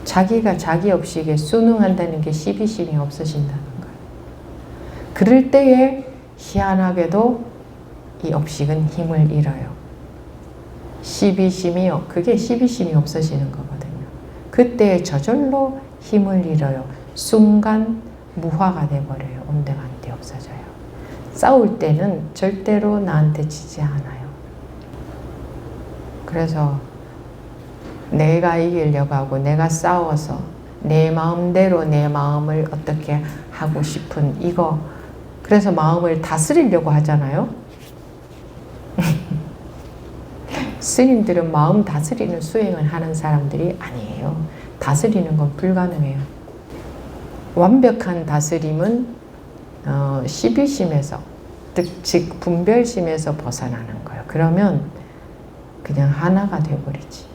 자기가 자기 업식에 순응한다는 게 시비심이 없어진다는 거예요. 그럴 때에 희한하게도 이 업식은 힘을 잃어요. 시비심이요. 그게 시비심이 없어지는 거거든요. 그때 저절로 힘을 잃어요. 순간 무화가 돼버려요. 온데간데 없어져요. 싸울 때는 절대로 나한테 지지 않아요. 그래서 내가 이기려고 하고 내가 싸워서 내 마음대로 내 마음을 어떻게 하고 싶은 이거, 그래서 마음을 다스리려고 하잖아요. 스님들은 마음 다스리는 수행을 하는 사람들이 아니에요. 다스리는 건 불가능해요. 완벽한 다스림은 시비심에서, 즉 분별심에서 벗어나는 거예요. 그러면 그냥 하나가 되어버리지.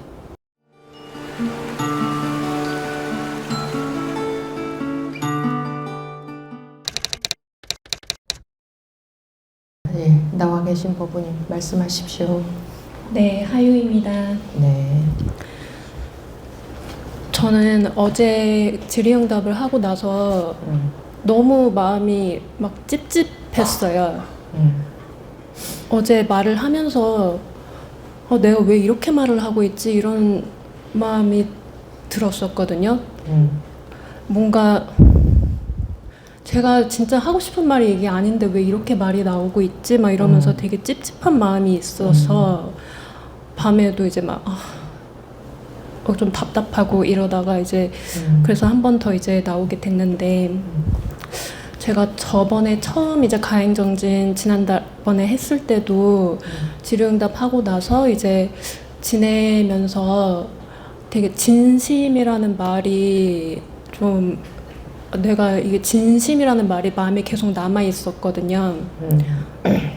네, 나와 계신 법부님 말씀하십시오. 네, 하유입니다. 네. 저는 어제 질의응답을 하고 나서 너무 마음이 막 찝찝했어요. 어제 말을 하면서 내가 왜 이렇게 말을 하고 있지? 이런 마음이 들었었거든요. 뭔가 제가 진짜 하고 싶은 말이 이게 아닌데 왜 이렇게 말이 나오고 있지? 막 이러면서 되게 찝찝한 마음이 있어서 밤에도 이제 막 좀 답답하고 이러다가 이제 그래서 한 번 더 이제 나오게 됐는데, 제가 저번에 처음 이제 가행정진 지난번에 했을 때도 질의응답 하고 나서 이제 지내면서 되게 진심이라는 말이 좀, 내가 이게 진심이라는 말이 마음에 계속 남아 있었거든요.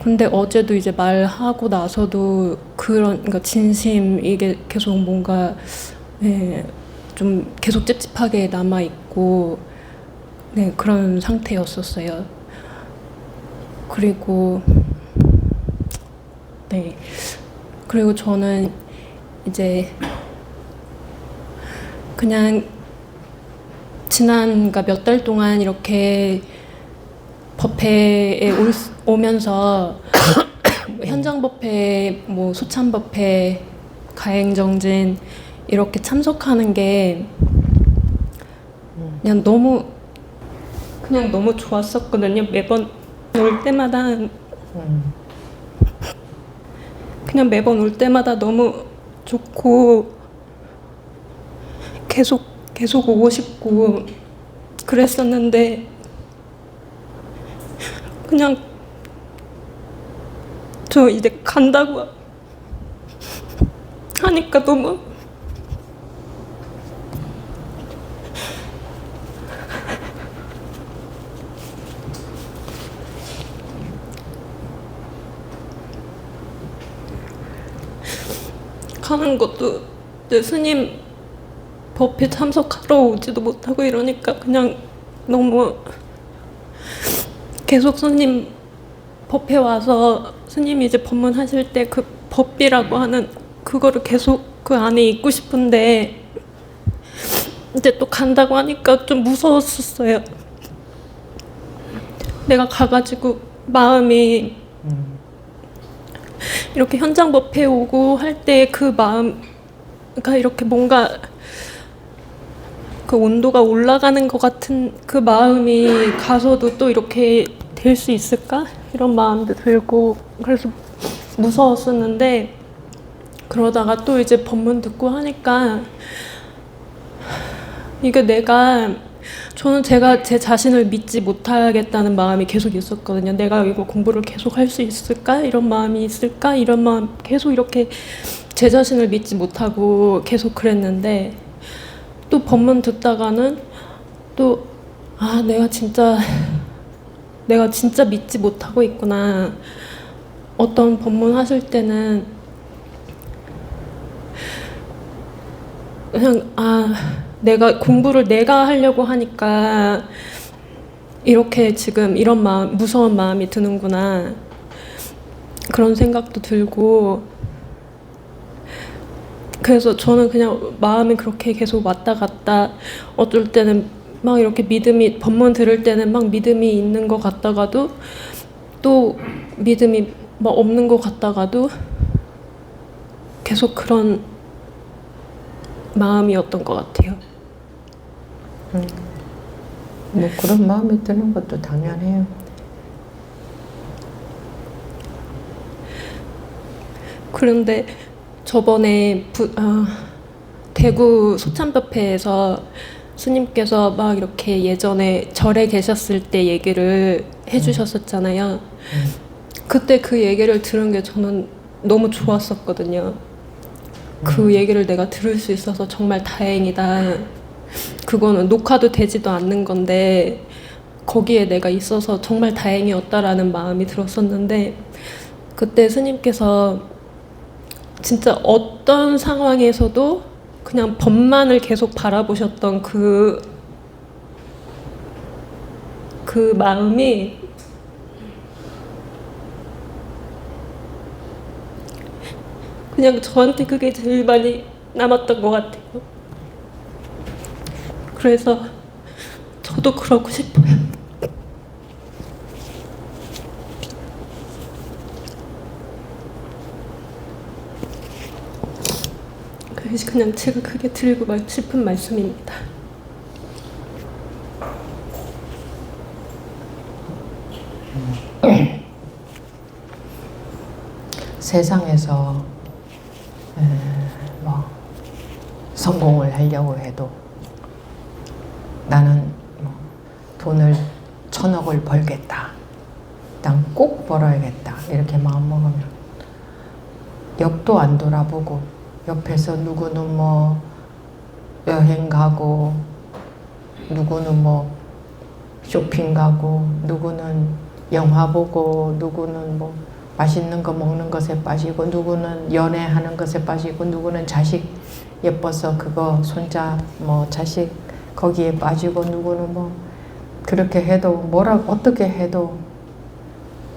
근데 어제도 이제 말하고 나서도 그러니까 진심 이게 계속 뭔가 좀 계속 찝찝하게 남아 있고 그런 상태였었어요. 그리고 그리고 저는 이제 그냥 그러니까 몇 달 동안 이렇게 법회에 오면서 현장 법회, 뭐 소참 법회, 가행정진 이렇게 참석하는 게 그냥 너무 좋았었거든요. 매번 올 때마다 그냥 매번 올 때마다 너무 좋고 계속 오고 싶고 그랬었는데, 그냥 저 이제 간다고 하니까 너무 가는 것도 이제 스님 법회 참석하러 오지도 못하고 이러니까 그냥 너무 계속 스님 법회 와서 스님이 이제 법문하실 때 그 법비라고 하는 그거를 계속 그 안에 있고 싶은데 이제 또 간다고 하니까 좀 무서웠었어요. 내가 가가지고 마음이 이렇게 현장 법회 오고 할 때 그 마음가 이렇게 뭔가 그 온도가 올라가는 것 같은 그 마음이 가서도 또 이렇게 될 수 있을까? 이런 마음도 들고 그래서 무서웠었는데, 그러다가 또 이제 법문 듣고 하니까 이게 저는 제가 제 자신을 믿지 못하겠다는 마음이 계속 있었거든요. 내가 이거 공부를 계속 할 수 있을까? 이런 마음이 있을까? 이런 마음 계속 이렇게 제 자신을 믿지 못하고 계속 그랬는데, 또 법문 듣다가는 또 내가 진짜 믿지 못하고 있구나. 어떤 법문 하실 때는 그냥 내가 공부를 내가 하려고 하니까 이렇게 지금 이런 무서운 마음이 드는구나. 그런 생각도 들고, 그래서 저는 그냥 마음이 그렇게 계속 왔다 갔다, 어쩔 때는 막 이렇게 믿음이, 법문 들을 때는 막 믿음이 있는 것 같다가도 또 믿음이 막 없는 것 같다가도 계속 그런 마음이었던 것 같아요. 뭐 그런 마음이 드는 것도 당연해요. 그런데 저번에 대구 소참법회에서 스님께서 막 이렇게 예전에 절에 계셨을 때 얘기를 해주셨었잖아요. 그때 그 얘기를 들은 게 저는 너무 좋았었거든요. 그 얘기를 내가 들을 수 있어서 정말 다행이다. 그거는 녹화도 되지도 않는 건데 거기에 내가 있어서 정말 다행이었다라는 마음이 들었었는데, 그때 스님께서 진짜 어떤 상황에서도 그냥 법만을 계속 바라보셨던 그 마음이 그냥 저한테 그게 제일 많이 남았던 것 같아요. 그래서 저도 그러고 싶어요. 그래서 그냥 제가 그게 드리고 싶은 말씀입니다. 세상에서 뭐 성공을 하려고 해도 나는 뭐 돈을 1,000억을 벌겠다, 난 꼭 벌어야겠다 이렇게 마음먹으면 옆도 안 돌아보고 옆에서 누구는 뭐 여행 가고 누구는 뭐 쇼핑 가고 누구는 영화 보고 누구는 뭐 맛있는 거 먹는 것에 빠지고 누구는 연애하는 것에 빠지고 누구는 자식 예뻐서 그거 손자 뭐 자식 거기에 빠지고 누구는 뭐 그렇게 해도 뭐라 어떻게 해도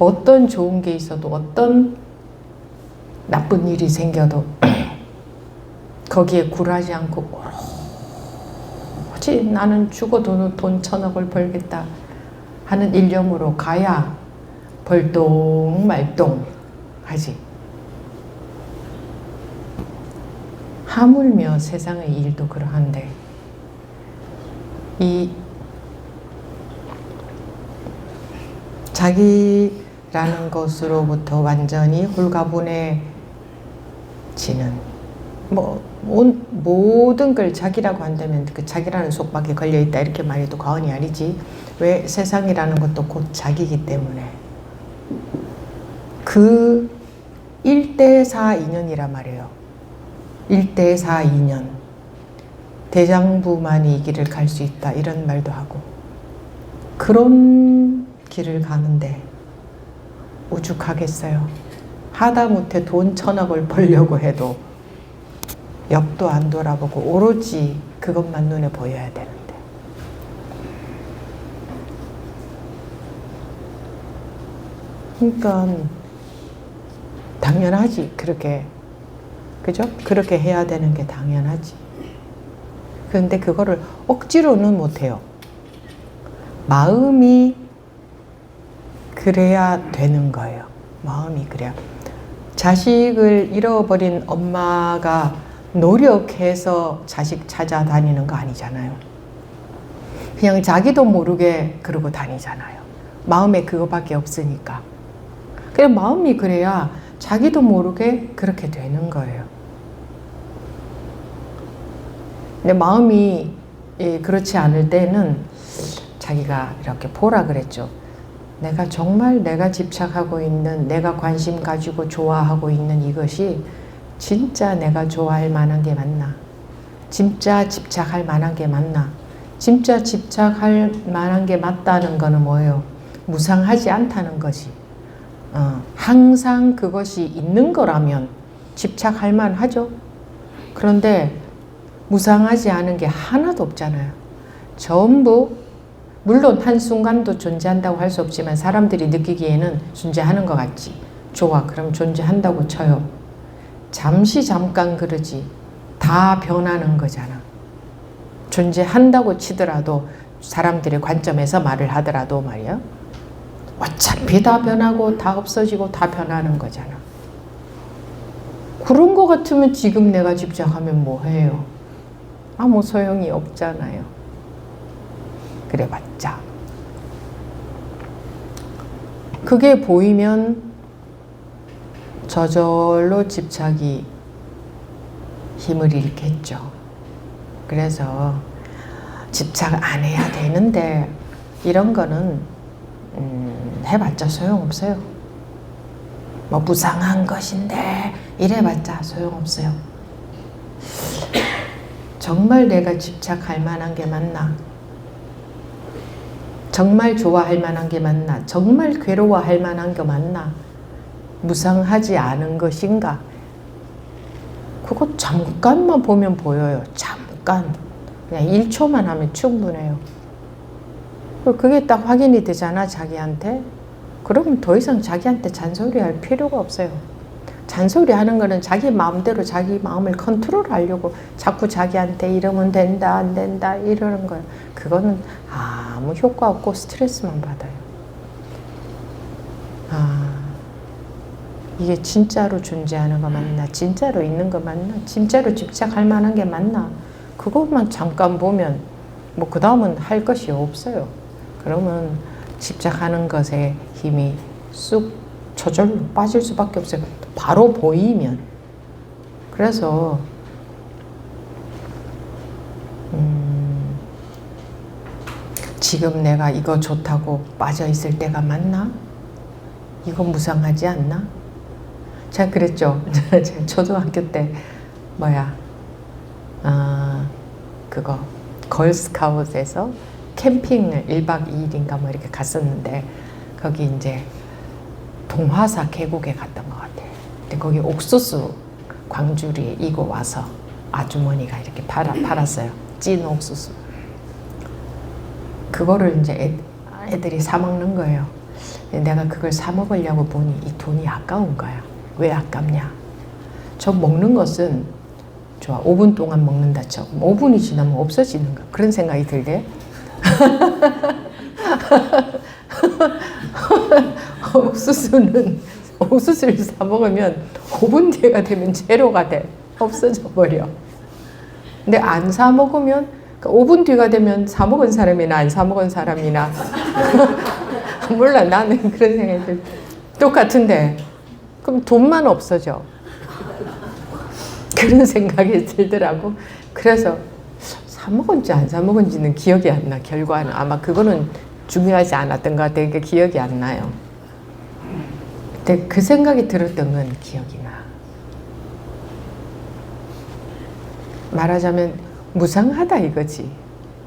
어떤 좋은 게 있어도 어떤 나쁜 일이 생겨도 거기에 굴하지 않고 오로지 나는 죽어도 돈 1,000억을 벌겠다 하는 일념으로 가야 벌똥 말똥 하지. 하물며 세상의 일도 그러한데 이 자기라는 것으로부터 완전히 홀가분해지는 뭐 모든 걸 자기라고 한다면 그 자기라는 속박에 걸려있다 이렇게 말해도 과언이 아니지. 왜 세상이라는 것도 곧 자기이기 때문에 그 1대4 인연이라 말이에요. 1대4 인연. 대장부만이 이 길을 갈 수 있다 이런 말도 하고 그런 길을 가는데 오죽하겠어요. 하다못해 돈 1,000억을 벌려고 해도 옆도 안 돌아보고 오로지 그것만 눈에 보여야 되는데 그러니까 당연하지. 그렇게 그죠? 그렇게 해야 되는 게 당연하지. 그런데 그거를 억지로는 못해요. 마음이 그래야 되는 거예요. 마음이 그래야. 자식을 잃어버린 엄마가 노력해서 자식 찾아다니는 거 아니잖아요. 그냥 자기도 모르게 그러고 다니잖아요. 마음에 그거밖에 없으니까. 그래 마음이 그래야 자기도 모르게 그렇게 되는 거예요. 근데 마음이 그렇지 않을 때는 자기가 이렇게 보라 그랬죠. 내가 정말 내가 집착하고 있는, 내가 관심 가지고 좋아하고 있는 이것이 진짜 내가 좋아할 만한 게 맞나? 진짜 집착할 만한 게 맞나? 진짜 집착할 만한 게 맞다는 거는 뭐예요? 무상하지 않다는 거지. 항상 그것이 있는 거라면 집착할 만하죠. 그런데 무상하지 않은 게 하나도 없잖아요. 전부 물론 한순간도 존재한다고 할 수 없지만 사람들이 느끼기에는 존재하는 것 같지. 좋아, 그럼 존재한다고 쳐요. 잠시 잠깐 그러지. 다 변하는 거잖아. 존재한다고 치더라도 사람들의 관점에서 말을 하더라도 말이야. 어차피 다 변하고 다 없어지고 다 변하는 거잖아. 그런 거 같으면 지금 내가 집착하면 뭐 해요? 아무 소용이 없잖아요. 그래봤자. 그게 보이면 저절로 집착이 힘을 잃겠죠. 그래서 집착 안 해야 되는데 이런 거는 해봤자 소용없어요. 뭐 무상한 것인데 이래봤자 소용없어요. 정말 내가 집착할 만한 게 맞나? 정말 좋아할 만한 게 맞나? 정말 괴로워할 만한 게 맞나? 무상하지 않은 것인가? 그거 잠깐만 보면 보여요. 잠깐. 그냥 1초만 하면 충분해요. 그게 딱 확인이 되잖아, 자기한테. 그러면 더 이상 자기한테 잔소리할 필요가 없어요. 잔소리 하는 거는 자기 마음대로 자기 마음을 컨트롤하려고 자꾸 자기한테 이러면 된다, 안 된다 이러는 거예요. 그거는 아무 효과 없고 스트레스만 받아요. 이게 진짜로 존재하는 거 맞나? 진짜로 있는 거 맞나? 진짜로 집착할 만한 게 맞나? 그것만 잠깐 보면 뭐 그 다음은 할 것이 없어요. 그러면 집착하는 것에 힘이 쑥 저절로 빠질 수밖에 없어요. 바로 보이면. 그래서 지금 내가 이거 좋다고 빠져 있을 때가 맞나? 이거 무상하지 않나? 제가 그랬죠. 제가 초등학교 때 그거 걸스카웃에서 캠핑을 1박 2일인가 뭐 이렇게 갔었는데 거기 이제 동화사 계곡에 갔던 것 같아요. 근데 거기 옥수수 광주리에 이고 와서 아주머니가 이렇게 팔았어요. 찐 옥수수. 그거를 이제 애들이 사 먹는 거예요. 내가 그걸 사 먹으려고 보니 이 돈이 아까운 거야. 왜 아깝냐? 저 먹는 것은 좋아. 5분 동안 먹는다 쳐. 5분이 지나면 없어지는 거. 그런 생각이 들대. 옥수수를 사 먹으면 5분 뒤가 되면 제로가 돼. 없어져 버려. 근데 안 사 먹으면 5분 뒤가 되면 사 먹은 사람이나 안 사 먹은 사람이나 몰라. 나는 그런 생각이 들. 똑같은데 그럼 돈만 없어져. 그런 생각이 들더라고. 그래서 사 먹은지 안 사 먹은지는 기억이 안 나. 결과는 아마 그거는 중요하지 않았던 것 같아요. 그러니까 기억이 안 나요. 근데 그 생각이 들었던 건 기억이 나. 말하자면 무상하다 이거지.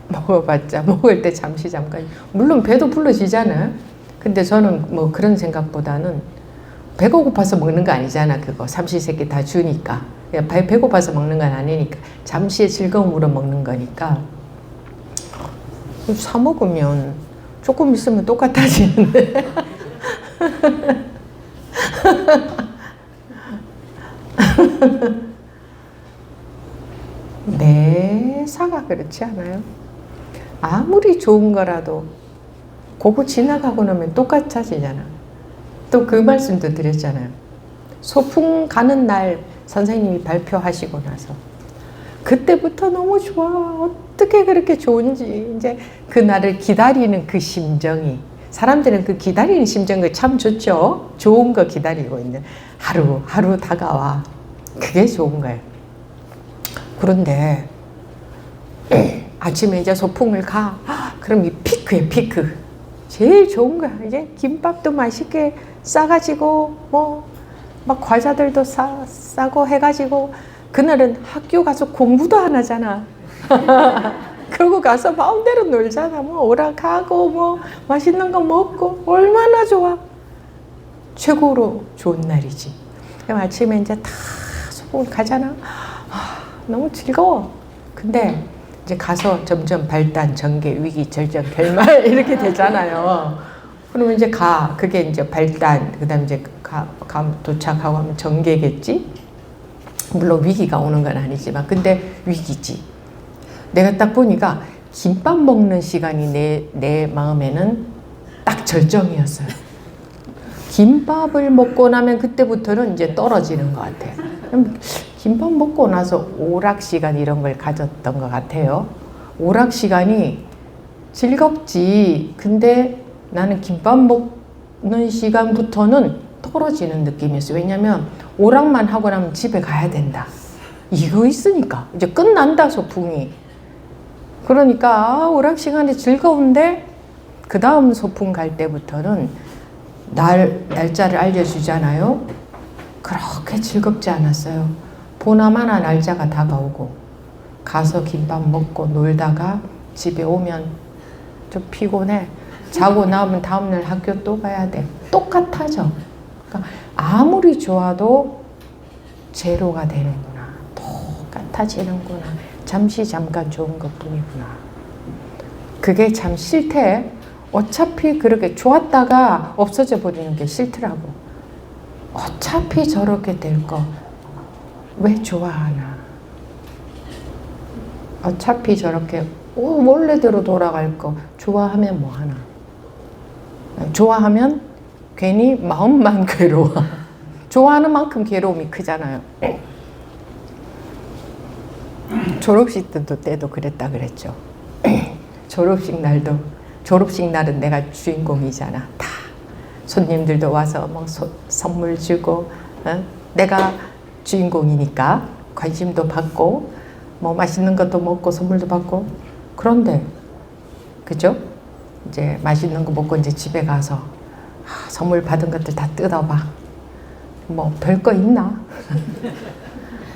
먹어봤자 먹을 때 잠깐. 물론 배도 불러지잖아. 근데 저는 뭐 그런 생각보다는 배가 고파서 먹는 거 아니잖아. 그거 삼시세끼 다 주니까. 배고파서 먹는 건 아니니까 잠시의 즐거움으로 먹는 거니까 사 먹으면 조금 있으면 똑같아지는데 매사가 그렇지 않아요? 아무리 좋은 거라도 그거 지나가고 나면 똑같아지잖아. 또 그 말씀도 드렸잖아요. 소풍 가는 날 선생님이 발표하시고 나서 그때부터 너무 좋아. 어떻게 그렇게 좋은지. 이제 그날을 기다리는 그 심정이, 사람들은 그 기다리는 심정이 참 좋죠. 좋은 거 기다리고 있는 하루 다가와. 그게 좋은 거예요. 그런데 아침에 이제 소풍을 가. 그럼 이 피크에 피크. 제일 좋은 거야. 이제 김밥도 맛있게 싸가지고 막 과자들도 싸고 해가지고 그날은 학교 가서 공부도 안 하잖아. 그러고 가서 마음대로 놀잖아. 뭐 오락하고 뭐 맛있는 거 먹고 얼마나 좋아. 최고로 좋은 날이지. 그럼 아침에 이제 다 소풍을 가잖아. 너무 즐거워. 근데 이제 가서 점점 발단, 전개, 위기, 절정, 결말 이렇게 되잖아요. 그러면 이제 그게 이제 발단, 그 다음에 이제 도착하고 하면 전개겠지? 물론 위기가 오는 건 아니지만 근데 위기지. 내가 딱 보니까 김밥 먹는 시간이 내 마음에는 딱 절정이었어요. 김밥을 먹고 나면 그때부터는 이제 떨어지는 것 같아요. 김밥 먹고 나서 오락 시간 이런 걸 가졌던 것 같아요. 오락 시간이 즐겁지. 근데 나는 김밥 먹는 시간부터는 떨어지는 느낌이었어요. 왜냐면 오락만 하고 나면 집에 가야 된다. 이거 있으니까. 이제 끝난다, 소풍이. 그러니까 오락 시간이 즐거운데 그 다음 소풍 갈 때부터는 날짜를 알려주잖아요. 그렇게 즐겁지 않았어요. 보나마나 날짜가 다가오고 가서 김밥 먹고 놀다가 집에 오면 좀 피곤해. 자고 나오면 다음날 학교 또 가야 돼. 똑같아져. 그러니까 아무리 좋아도 제로가 되는구나. 똑같아지는구나. 잠시 잠깐 좋은 것뿐이구나. 그게 참 싫대. 어차피 그렇게 좋았다가 없어져 버리는 게 싫더라고. 어차피 저렇게 될 거 왜 좋아하나. 어차피 저렇게 원래대로 돌아갈 거 좋아하면 뭐하나. 좋아하면 괜히 마음만 괴로워. 좋아하는 만큼 괴로움이 크잖아요. 졸업식 때도 그랬다 그랬죠. 졸업식 날은 내가 주인공이잖아. 다 손님들도 와서 뭐 선물 주고 내가 주인공이니까 관심도 받고 뭐 맛있는 것도 먹고 선물도 받고. 그런데 그죠? 이제 맛있는 거 먹고 이제 집에 가서 선물 받은 것들 다 뜯어봐. 뭐 별거 있나?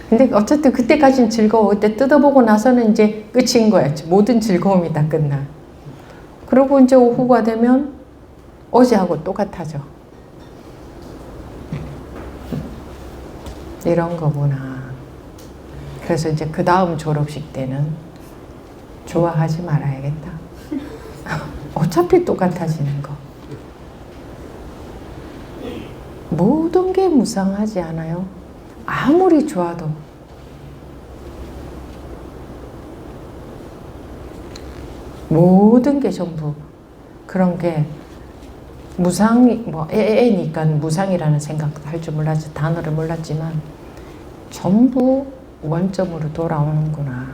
근데 어쨌든 그때까지는 즐거워. 그때 뜯어보고 나서는 이제 끝인 거야. 모든 즐거움이 다 끝나. 그리고 이제 오후가 되면 어제하고 똑같아져. 이런 거구나. 그래서 이제 그 다음 졸업식 때는 좋아하지 말아야겠다. 어차피 똑같아지는 거. 모든 게 무상하지 않아요? 아무리 좋아도. 모든 게 전부 그런 게 무상이 뭐 애니까 무상이라는 생각도 할 줄 몰랐지. 단어를 몰랐지만 전부 원점으로 돌아오는구나.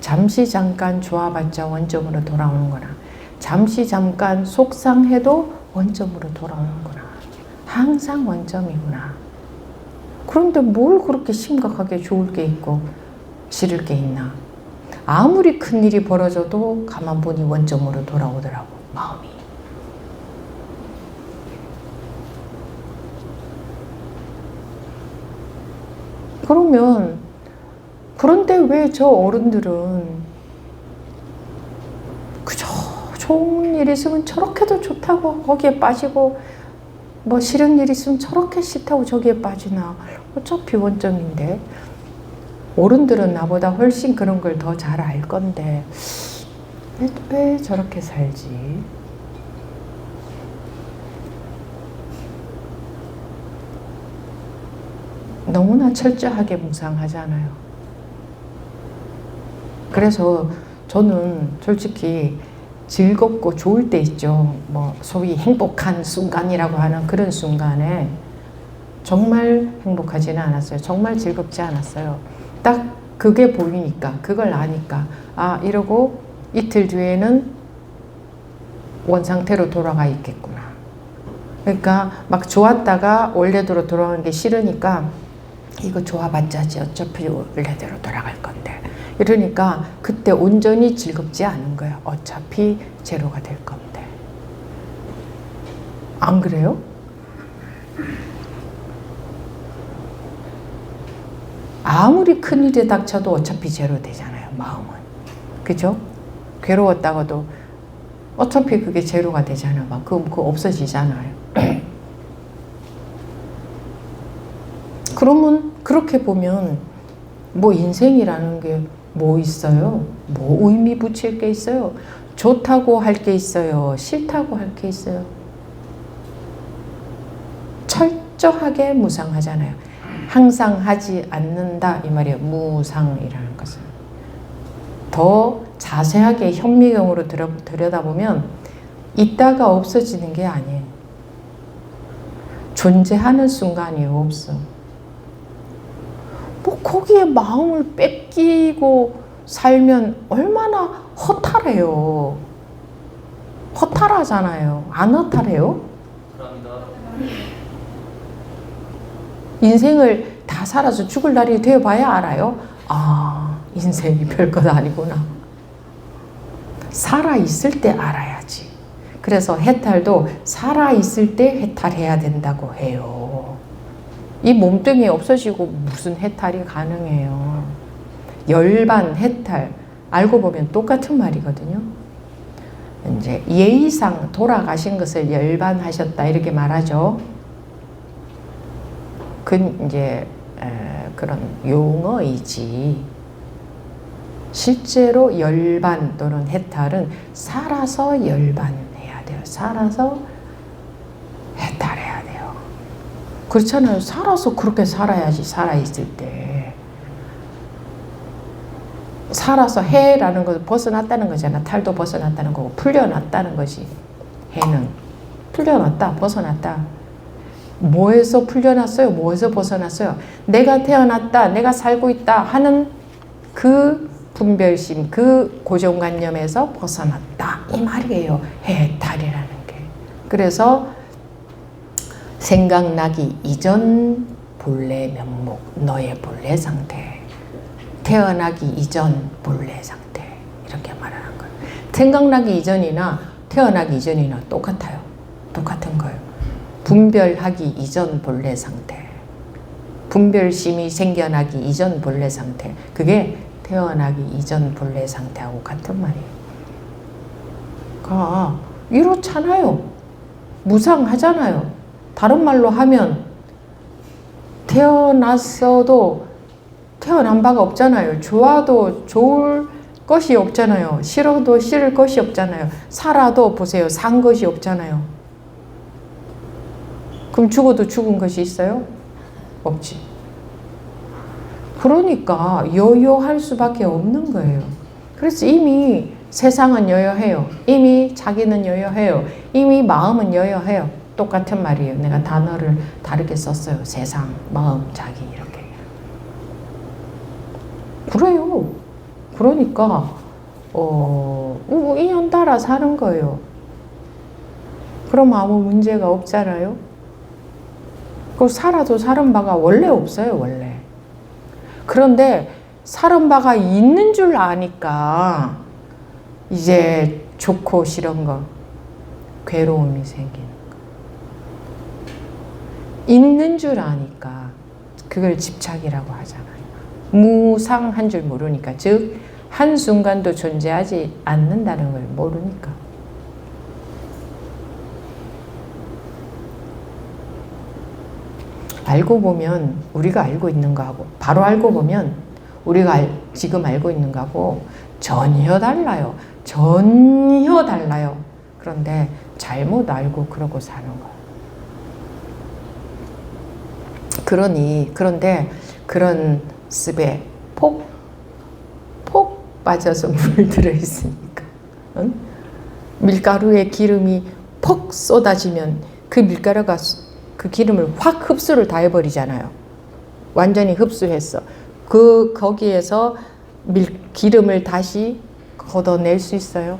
잠시 잠깐 좋아봤자 원점으로 돌아오는구나. 잠시 잠깐 속상해도 원점으로 돌아오는구나. 항상 원점이구나. 그런데 뭘 그렇게 심각하게 좋을 게 있고 싫을 게 있나. 아무리 큰 일이 벌어져도 가만 보니 원점으로 돌아오더라고, 마음이. 그러면 그런데 왜 저 어른들은 그저 좋은 일 있으면 저렇게도 좋다고 거기에 빠지고 뭐 싫은 일 있으면 저렇게 싫다고 저기에 빠지나. 어차피 원점인데. 어른들은 나보다 훨씬 그런 걸 더 잘 알 건데 왜 저렇게 살지? 너무나 철저하게 무상하잖아요. 그래서 저는 솔직히 즐겁고 좋을 때 있죠. 뭐 소위 행복한 순간이라고 하는 그런 순간에 정말 행복하지는 않았어요. 정말 즐겁지 않았어요. 딱 그게 보이니까, 그걸 아니까 아, 이러고 이틀 뒤에는 원상태로 돌아가 있겠구나. 그러니까 막 좋았다가 원래대로 돌아가는 게 싫으니까 이거 좋아봤자지 어차피 원래대로 돌아갈 건데. 이러니까 그때 온전히 즐겁지 않은 거야. 어차피 제로가 될 건데. 안 그래요? 아무리 큰일이 닥쳐도 어차피 제로 되잖아요, 마음은. 그죠? 괴로웠다가도 어차피 그게 제로가 되잖아요. 막 그거 없어지잖아요. 그러면 그렇게 보면 뭐 인생이라는 게 뭐 있어요? 뭐 의미 붙일 게 있어요? 좋다고 할 게 있어요? 싫다고 할 게 있어요? 철저하게 무상하잖아요. 항상 하지 않는다 이 말이에요. 무상이라는 것은. 더 자세하게 현미경으로 들여다보면 있다가 없어지는 게 아니에요. 존재하는 순간이 없어. 뭐 거기에 마음을 뺏기고 살면 얼마나 허탈해요. 허탈하잖아요. 안 허탈해요? 인생을 다 살아서 죽을 날이 되어봐야 알아요. 아, 인생이 별것 아니구나. 살아있을 때 알아야지. 그래서 해탈도 살아있을 때 해탈해야 된다고 해요. 이 몸뚱이 없어지고 무슨 해탈이 가능해요. 열반, 해탈 알고 보면 똑같은 말이거든요. 이제 예의상 돌아가신 것을 열반하셨다 이렇게 말하죠. 그 이제 그런 용어이지. 실제로 열반 또는 해탈은 살아서 열반해야 돼요. 살아서 해탈해야 돼요. 그렇잖아요. 살아서 그렇게 살아야지. 살아있을 때. 살아서 해라는 것을 벗어났다는 거잖아. 탈도 벗어났다는 거고 풀려났다는 거지. 해는 풀려났다, 벗어났다. 뭐에서 풀려났어요? 뭐에서 벗어났어요? 내가 태어났다, 내가 살고 있다 하는 그 분별심, 그 고정관념에서 벗어났다 이 말이에요. 해탈이라는 게. 그래서 생각나기 이전 본래 면목, 너의 본래 상태, 태어나기 이전 본래 상태 이렇게 말하는 거예요. 생각나기 이전이나 태어나기 이전이나 똑같아요. 똑같은 거예요. 분별하기 이전 본래 상태, 분별심이 생겨나기 이전 본래 상태, 그게 태어나기 이전 본래 상태하고 같은 말이에요. 그러니까 이렇잖아요. 무상하잖아요. 다른 말로 하면 태어났어도 태어난 바가 없잖아요. 좋아도 좋을 것이 없잖아요. 싫어도 싫을 것이 없잖아요. 살아도 보세요. 산 것이 없잖아요. 그럼 죽어도 죽은 것이 있어요? 없지. 그러니까 여여할 수밖에 없는 거예요. 그래서 이미 세상은 여여해요. 이미 자기는 여여해요. 이미 마음은 여여해요. 똑같은 말이에요. 내가 단어를 다르게 썼어요. 세상, 마음, 자기 이렇게. 그래요. 그러니까 인연 따라 사는 거예요. 그럼 아무 문제가 없잖아요. 그 살아도 사는 바가 원래 없어요. 원래. 그런데 사는 바가 있는 줄 아니까 이제 좋고 싫은 거, 괴로움이 생기는 거. 있는 줄 아니까 그걸 집착이라고 하잖아요. 무상한 줄 모르니까, 즉 한순간도 존재하지 않는다는 걸 모르니까. 알고 보면 우리가 알고 있는 거하고, 바로 알고 보면 우리가 지금 알고 있는 거하고 전혀 달라요. 전혀 달라요. 그런데 잘못 알고 그러고 사는 거예요. 그런데 그런 습에 폭 빠져서 물들어 있으니까, 응? 밀가루에 기름이 폭 쏟아지면 그 밀가루가 그 기름을 확 흡수를 다 해버리잖아요. 완전히 흡수했어. 거기에서 기름을 다시 걷어낼 수 있어요?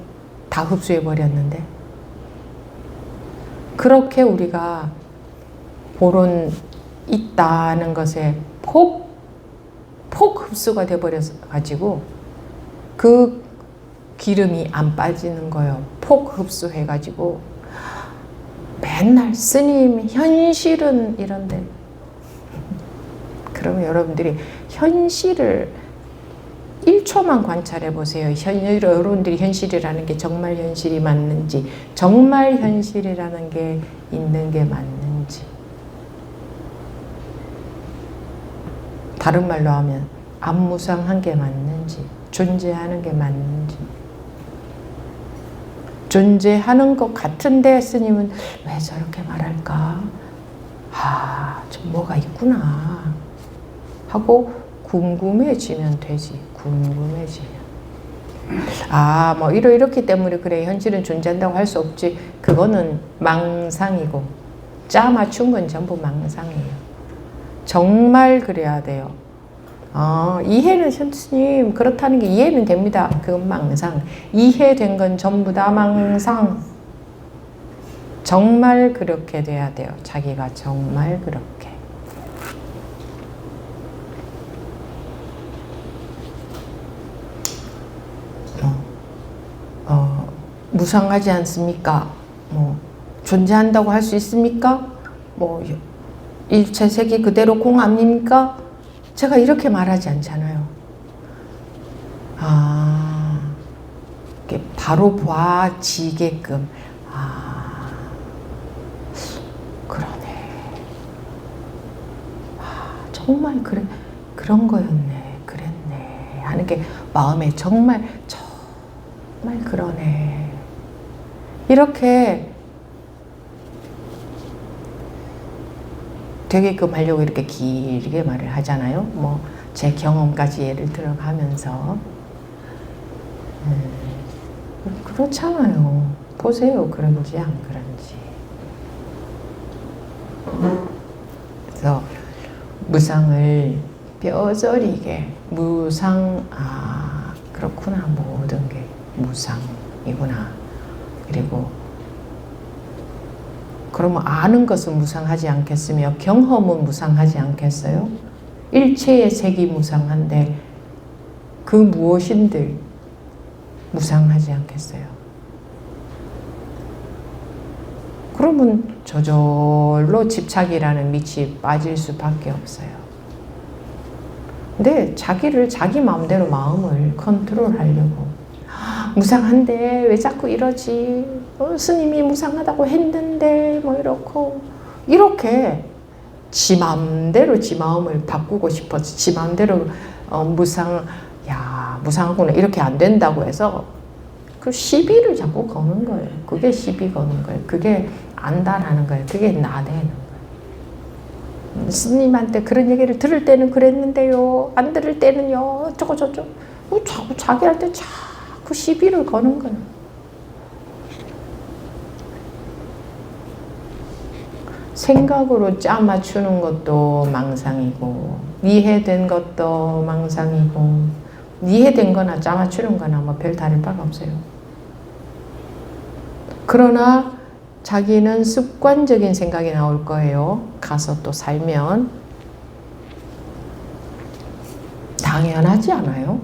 다 흡수해버렸는데. 그렇게 우리가 본론 있다는 것에 폭 흡수가 돼버려가지고 그 기름이 안 빠지는 거예요. 폭 흡수해가지고 맨날 스님 현실은 이런데. 그러면 여러분들이 현실을 1초만 관찰해 보세요. 여러분들이 현실이라는 게 정말 현실이 맞는지, 정말 현실이라는 게 있는 게 맞는지. 다른 말로 하면 안무상한 게 맞는지, 존재하는 게 맞는지. 존재하는 것 같은데 스님은 왜 저렇게 말할까? 좀 뭐가 있구나. 하고 궁금해지면 되지. 궁금해지면. 뭐 이렇기 때문에 그래 현실은 존재한다고 할 수 없지. 그거는 망상이고 짜 맞춘 건 전부 망상이에요. 정말 그래야 돼요. 이해는 스님 그렇다는 게 이해는 됩니다. 그건 망상. 이해된 건 전부 다 망상. 정말 그렇게 돼야 돼요. 자기가 정말 그렇게. 무상하지 않습니까? 존재한다고 할 수 있습니까? 일체 세계 그대로 공 아닙니까? 제가 이렇게 말하지 않잖아요. 이렇게 바로 봐지게끔. 그러네. 정말 그런 거였네. 그랬네. 하는 게 마음에 정말 그러네. 이렇게 되게끔 하려고 이렇게 길게 말을 하잖아요. 제 경험까지 예를 들어가면서. 그렇잖아요. 보세요. 그런지 안 그런지. 그래서 무상을 뼈저리게 그렇구나. 모든 게 무상이구나. 그리고 그러면 아는 것은 무상하지 않겠으며 경험은 무상하지 않겠어요? 일체의 색이 무상한데 그 무엇인들 무상하지 않겠어요? 그러면 저절로 집착이라는 밑이 빠질 수밖에 없어요. 근데 자기 마음대로 마음을 컨트롤하려고 무상한데 왜 자꾸 이러지? 스님이 무상하다고 했는데 이렇게 지 마음대로 지 마음을 바꾸고 싶어서 지 마음대로 무상하구나 이렇게 안 된다고 해서 그 시비를 자꾸 거는 거예요. 그게 시비 거는 거예요. 그게 안다라는 거예요. 그게 나대는 거예요. 스님한테 그런 얘기를 들을 때는 그랬는데요. 안 들을 때는요. 어쩌고 자꾸 자기한테 그 시비를 거는 거예요. 생각으로 짜 맞추는 것도 망상이고 이해된 것도 망상이고 이해된 거나 짜 맞추는 거나 별 다를 바가 없어요. 그러나 자기는 습관적인 생각이 나올 거예요. 가서 또 살면. 당연하지 않아요?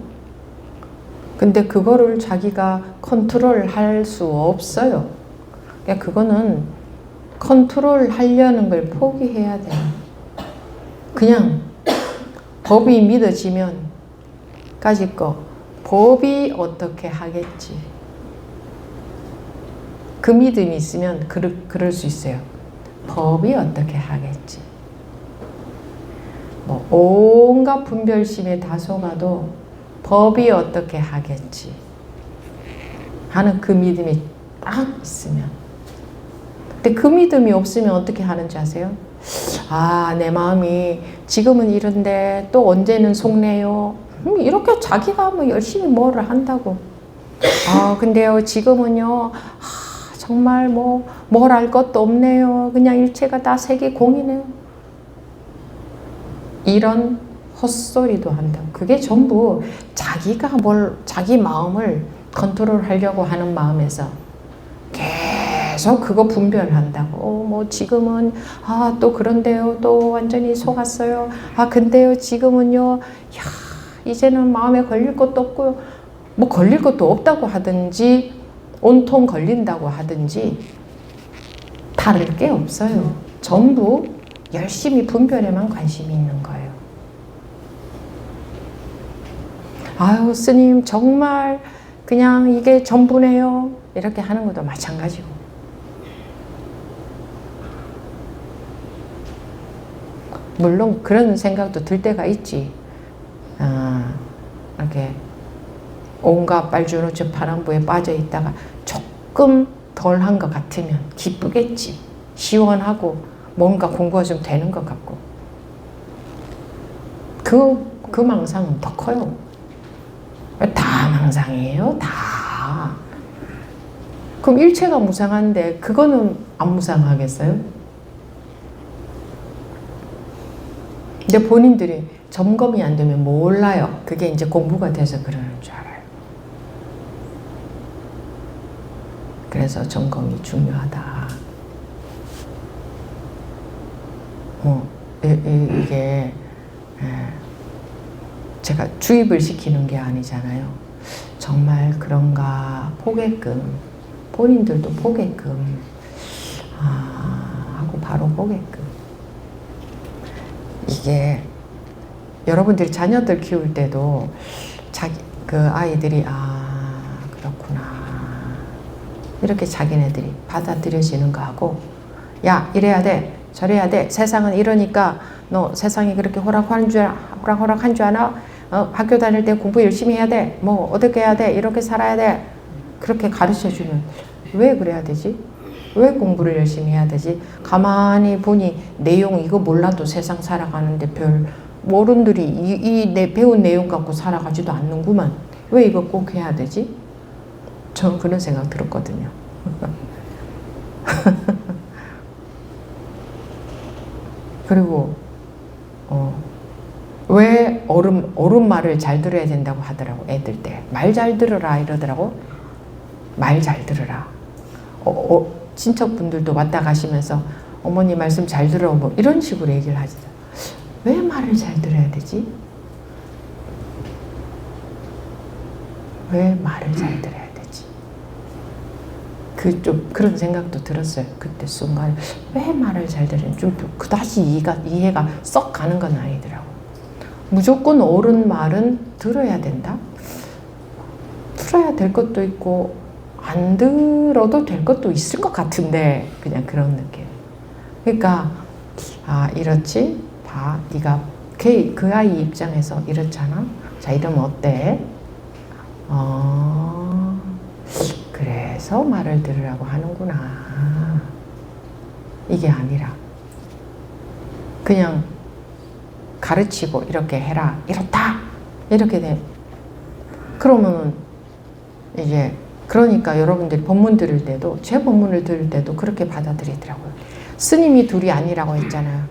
근데 그거를 자기가 컨트롤할 수 없어요. 그러니까 그거는 컨트롤하려는 걸 포기해야 돼요. 그냥 법이 믿어지면 까짓 거 법이 어떻게 하겠지. 그 믿음이 있으면 그럴 수 있어요. 법이 어떻게 하겠지. 온갖 분별심에 다소가도 법이 어떻게 하겠지 하는 그 믿음이 딱 있으면. 근데 그 믿음이 없으면 어떻게 하는지 아세요? 내 마음이 지금은 이런데 또 언제는 속내요. 이렇게 자기가 열심히 뭐를 한다고. 근데요 지금은요 정말 뭘 알 것도 없네요. 그냥 일체가 다 세계 공이네요. 이런 헛소리도 한다고. 그게 전부 자기가 자기 마음을 컨트롤하려고 하는 마음에서 계속 그거 분별한다고. 지금은 또 그런데요. 또 완전히 속았어요. 근데요 지금은요 이제는 마음에 걸릴 것도 없고요. 걸릴 것도 없다고 하든지 온통 걸린다고 하든지 다를 게 없어요. 전부 열심히 분별에만 관심이 있는 거예요. 스님 정말 그냥 이게 전부네요. 이렇게 하는 것도 마찬가지고. 물론 그런 생각도 들 때가 있지. 이렇게 온갖 빨주노초 파란부에 빠져 있다가 조금 덜한 것 같으면 기쁘겠지. 시원하고 뭔가 공부가 좀 되는 것 같고. 그 망상은 더 커요. 다 망상이에요. 다. 그럼 일체가 무상한데 그거는 안 무상하겠어요? 근데 본인들이 점검이 안 되면 몰라요. 그게 이제 공부가 돼서 그러는 줄 알아요. 그래서 점검이 중요하다. 이게 제가 주입을 시키는 게 아니잖아요. 정말 그런가 보게끔, 본인들도 보게끔, 하고 바로 보게끔. 이게 여러분들이 자녀들 키울 때도 그 아이들이 그렇구나 이렇게 자기네들이 받아들여지는 거하고, 야 이래야 돼 저래야 돼 세상은 이러니까 너 세상이 그렇게 호락호락한 줄 아나? 학교 다닐 때 공부 열심히 해야 돼, 뭐 어떻게 해야 돼, 이렇게 살아야 돼, 그렇게 가르쳐 주면 왜 그래야 되지? 왜 공부를 열심히 해야 되지? 가만히 보니 내용 이거 몰라도 세상 살아가는데 별 어른들이 내 배운 내용 갖고 살아가지도 않는구만. 왜 이거 꼭 해야 되지? 저는 그런 생각 들었거든요. 그리고 왜 어른 말을 잘 들어야 된다고 하더라고. 애들 때 말 잘 들으라 이러더라고. 말 잘 들으라. 친척분들도 왔다 가시면서 어머니 말씀 잘 들어 뭐 이런 식으로 얘기를 하시죠. 왜 말을 잘 들어야 되지? 왜 말을 잘 들어야 되지? 좀 그런 생각도 들었어요. 그때 순간 왜 말을 잘 들어야 좀 그다지 이해가 썩 가는 건 아니더라고. 무조건 옳은 말은 들어야 된다? 들어야 될 것도 있고 안 들어도 될 것도 있을 것 같은데 그냥 그런 느낌. 그러니까 이렇지? 봐, 네가 그 아이 입장에서 이렇잖아. 자 이러면 어때? 그래서 말을 들으라고 하는구나. 이게 아니라 그냥 가르치고 이렇게 해라 이렇다 이렇게 돼. 그러면은 이제 그러니까 여러분들이 법문 들을 때도 제 법문을 들을 때도 그렇게 받아들이더라고요. 스님이 둘이 아니라고 했잖아요.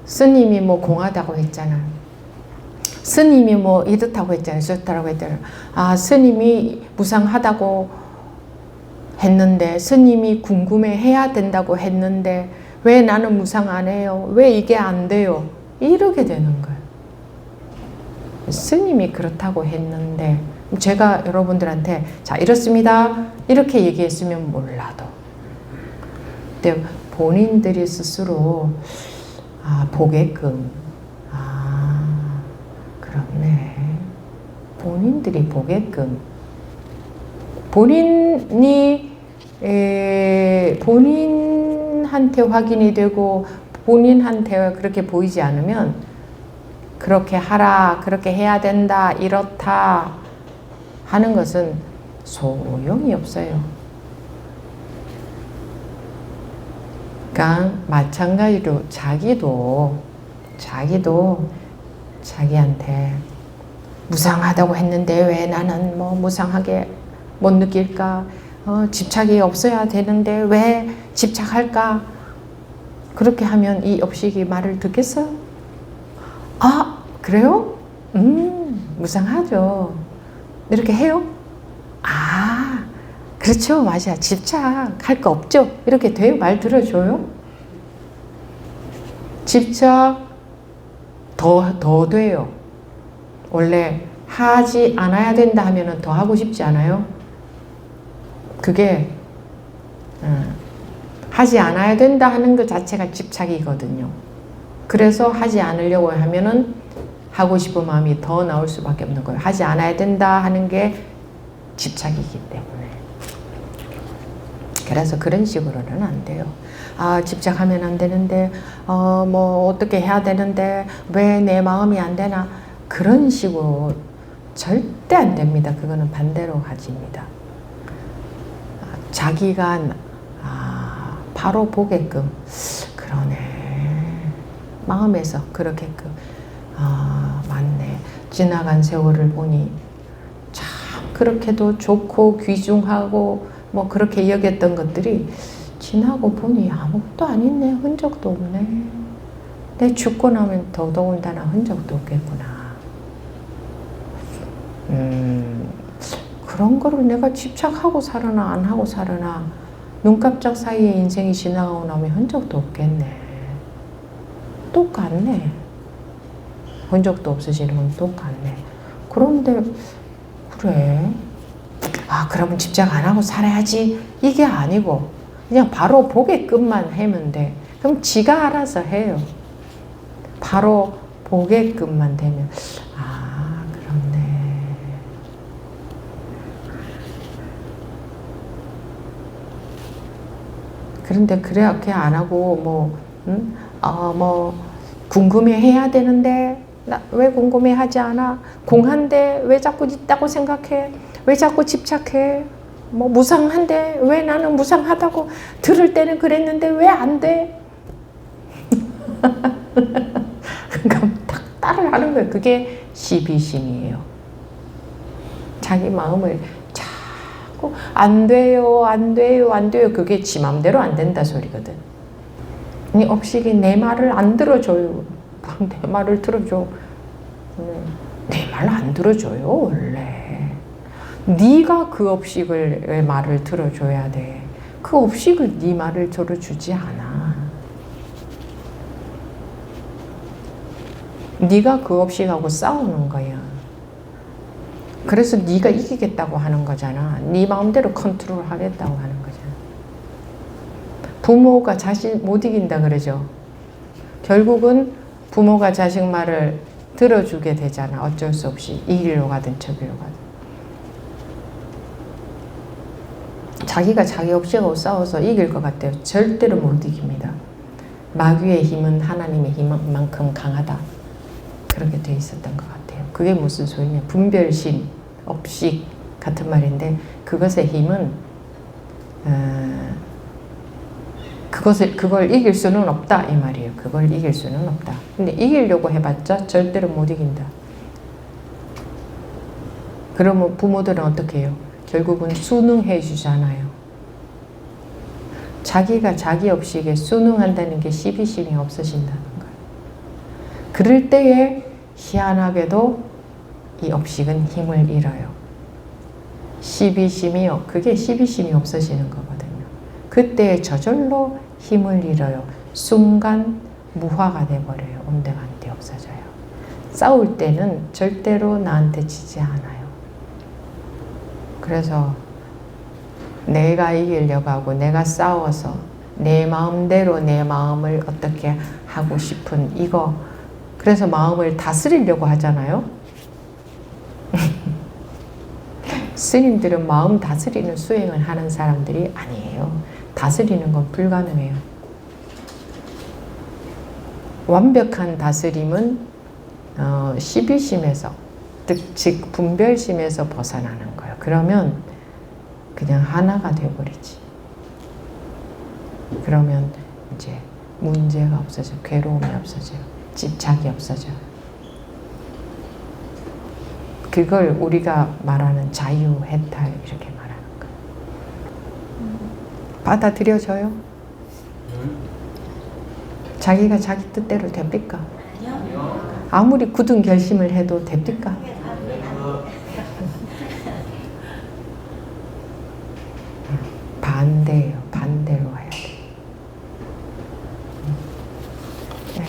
스님이 뭐 공하다고 했잖아요. 스님이 뭐 이렇다고 했잖아요. 저렇다고 했잖아요. 스님이 무상하다고 했는데 스님이 궁금해 해야 된다고 했는데 왜 나는 무상 안 해요? 왜 이게 안 돼요? 이렇게 되는 거예요. 스님이 그렇다고 했는데 제가 여러분들한테 자 이렇습니다 이렇게 얘기했으면 몰라도 근데 본인들이 스스로 보게끔 그렇네 본인들이 보게끔 본인한테 확인이 되고 본인한테 그렇게 보이지 않으면 그렇게 하라 그렇게 해야 된다 이렇다 하는 것은 소용이 없어요. 그러니까 마찬가지로 자기도 자기한테 무상하다고 했는데 왜 나는 뭐 무상하게 못 느낄까? 집착이 없어야 되는데 왜 집착할까? 그렇게 하면 이 업식이 말을 듣겠어요? 그래요? 무상하죠. 이렇게 해요? 그렇죠. 맞아. 집착할 거 없죠. 이렇게 돼요? 말 들어줘요? 집착 더 돼요. 원래 하지 않아야 된다 하면은 더 하고 싶지 않아요? 그게 하지 않아야 된다 하는 것 자체가 집착이거든요. 그래서 하지 않으려고 하면은 하고 싶은 마음이 더 나올 수밖에 없는 거예요. 하지 않아야 된다 하는 게 집착이기 때문에. 그래서 그런 식으로는 안 돼요. 집착하면 안 되는데, 뭐 어떻게 해야 되는데 왜 내 마음이 안 되나? 그런 식으로 절대 안 됩니다. 그거는 반대로 가집니다. 자기가 바로 보게끔 그러네. 마음에서 그렇게끔 맞네. 지나간 세월을 보니 참 그렇게도 좋고 귀중하고 뭐 그렇게 여겼던 것들이 지나고 보니 아무것도 아니네. 흔적도 없네. 내 죽고 나면 더더군다나 흔적도 없겠구나. 그런 거를 내가 집착하고 살아나 안 하고 살아나 눈 깜짝 사이에 인생이 지나가고 나면 흔적도 없겠네. 똑같네. 흔적도 없어지는 건 똑같네. 그런데 그래. 아 그러면 집착 안 하고 살아야지. 이게 아니고 그냥 바로 보게끔만 하면 돼. 그럼 지가 알아서 해요. 바로 보게끔만 되면 아 그렇네. 그런데 그렇게 안 하고 뭐 궁금해해야 되는데 나 왜 궁금해하지 않아? 공한데 왜 자꾸 있다고 생각해? 왜 자꾸 집착해? 뭐 무상한데 왜 나는 무상하다고 들을 때는 그랬는데 왜 안 돼? 그러니까 딱 따를 하는 거예요. 그게 시비심이에요. 자기 마음을 자꾸 안 돼요, 안 돼요, 안 돼요. 그게 지 마음대로 안 된다 소리거든. 이 업식이 내 말을 안 들어줘요. 내 말을 들어줘. 내 말 안 들어줘요 원래. 네가 그 업식을 왜 말을 들어줘야 돼. 그 업식을 네 말을 들어주지 않아. 네가 그 업식하고 싸우는 거야. 그래서 네가 이기겠다고 하는 거잖아. 네 마음대로 컨트롤 하겠다고 하는 거잖아. 부모가 자식 못 이긴다 그러죠. 결국은 부모가 자식 말을 들어주게 되잖아. 어쩔 수 없이 이기려고 가든 저기려고 가든. 자기가 자기 업식하고 싸워서 이길 것 같아요. 절대로 못 이깁니다. 마귀의 힘은 하나님의 힘만큼 강하다. 그렇게 돼 있었던 것 같아요. 그게 무슨 소리냐. 분별심, 업식 같은 말인데 그것의 힘은 그걸 이길 수는 없다 이 말이에요. 그걸 이길 수는 없다. 근데 이기려고 해봤자 절대로 못 이긴다. 그러면 부모들은 어떻게 해요? 결국은 순응해 주잖아요. 자기가 자기 업식에 순응한다는 게 시비심이 없어진다는 거예요. 그럴 때에 희한하게도 이 업식은 힘을 잃어요. 시비심이요. 그게 시비심이 없어지는 거거든요. 그때 저절로 힘을 잃어요. 순간 무화가 돼버려요. 온데간데 없어져요. 싸울 때는 절대로 나한테 지지 않아요. 그래서 내가 이기려고 하고 내가 싸워서 내 마음대로 내 마음을 어떻게 하고 싶은 이거, 그래서 마음을 다스리려고 하잖아요. 스님들은 마음 다스리는 수행을 하는 사람들이 아니에요. 다스리는 건 불가능해요. 완벽한 다스림은 시비심에서, 즉 분별심에서 벗어나는 거예요. 그러면 그냥 하나가 되어버리지. 그러면 이제 문제가 없어져, 괴로움이 없어져요, 집착이 없어져요. 그걸 우리가 말하는 자유해탈 이렇게 말하는 거예요. 받아들여져요? 자기가 자기 뜻대로 됩니까? 아무리 굳은 결심을 해도 됩니까? 반대예요. 반대로 해야 돼. 네.